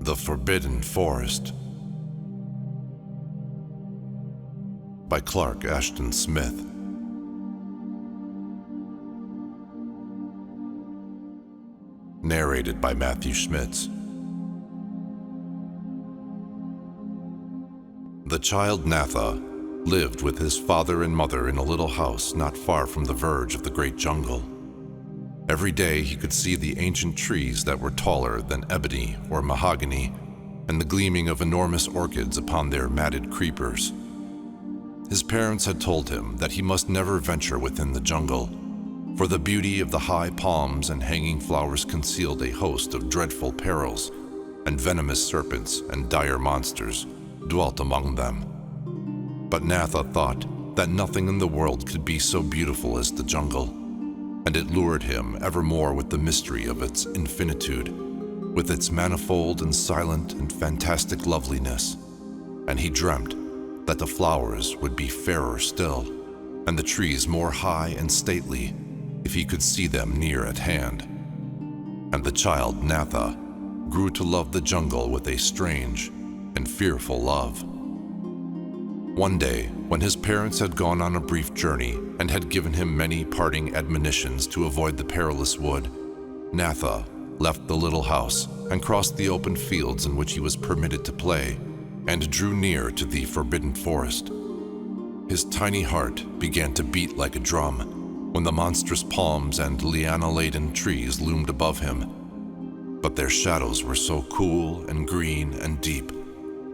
The Forbidden Forest by Clark Ashton Smith. Narrated by Matthew Schmitz. The child Natha lived with his father and mother in a little house not far from the verge of the great jungle. Every day he could see the ancient trees that were taller than ebony or mahogany, and the gleaming of enormous orchids upon their matted creepers. His parents had told him that he must never venture within the jungle, for the beauty of the high palms and hanging flowers concealed a host of dreadful perils, and venomous serpents and dire monsters dwelt among them. But Natha thought that nothing in the world could be so beautiful as the jungle, and it lured him evermore with the mystery of its infinitude, with its manifold and silent and fantastic loveliness. And he dreamt that the flowers would be fairer still, and the trees more high and stately, if he could see them near at hand. And the child Natha grew to love the jungle with a strange and fearful love. One day, when his parents had gone on a brief journey and had given him many parting admonitions to avoid the perilous wood, Natha left the little house and crossed the open fields in which he was permitted to play, and drew near to the forbidden forest. His tiny heart began to beat like a drum when the monstrous palms and liana-laden trees loomed above him. But their shadows were so cool and green and deep,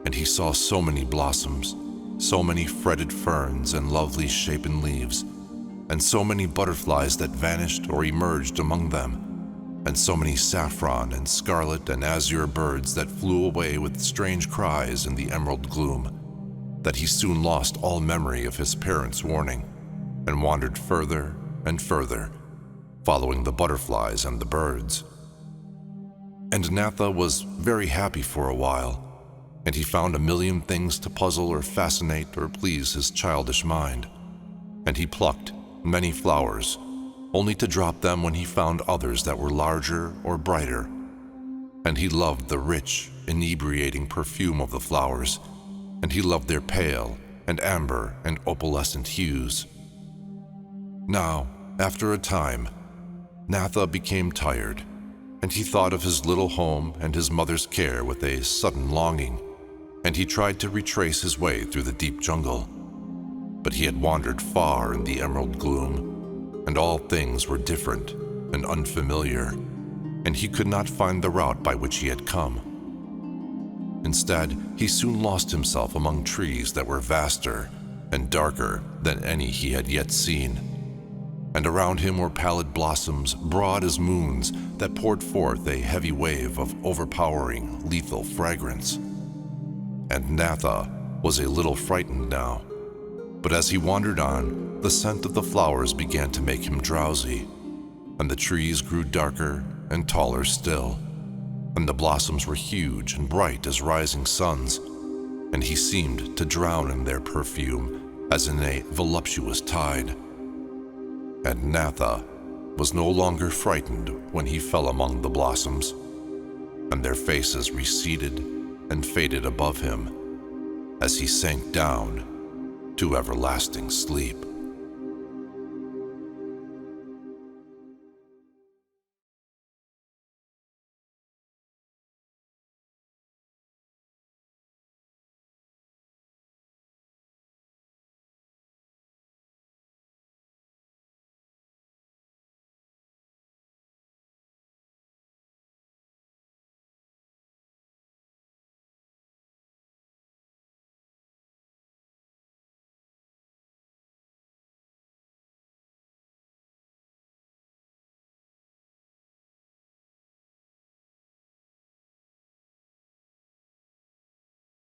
and he saw so many blossoms, so many fretted ferns and lovely shapen leaves, and so many butterflies that vanished or emerged among them, and so many saffron and scarlet and azure birds that flew away with strange cries in the emerald gloom, that he soon lost all memory of his parents' warning, and wandered further and further, following the butterflies and the birds. And Natha was very happy for a while, and he found a million things to puzzle or fascinate or please his childish mind. And he plucked many flowers, only to drop them when he found others that were larger or brighter. And he loved the rich, inebriating perfume of the flowers, and he loved their pale and amber and opalescent hues. Now, after a time, Natha became tired, and he thought of his little home and his mother's care with a sudden longing, and he tried to retrace his way through the deep jungle. But he had wandered far in the emerald gloom, and all things were different and unfamiliar, and he could not find the route by which he had come. Instead, he soon lost himself among trees that were vaster and darker than any he had yet seen, and around him were pallid blossoms broad as moons that poured forth a heavy wave of overpowering, lethal fragrance. And Natha was a little frightened now, but as he wandered on, the scent of the flowers began to make him drowsy, and the trees grew darker and taller still, and the blossoms were huge and bright as rising suns, and he seemed to drown in their perfume as in a voluptuous tide. And Natha was no longer frightened when he fell among the blossoms, and their faces receded and faded above him as he sank down to everlasting sleep.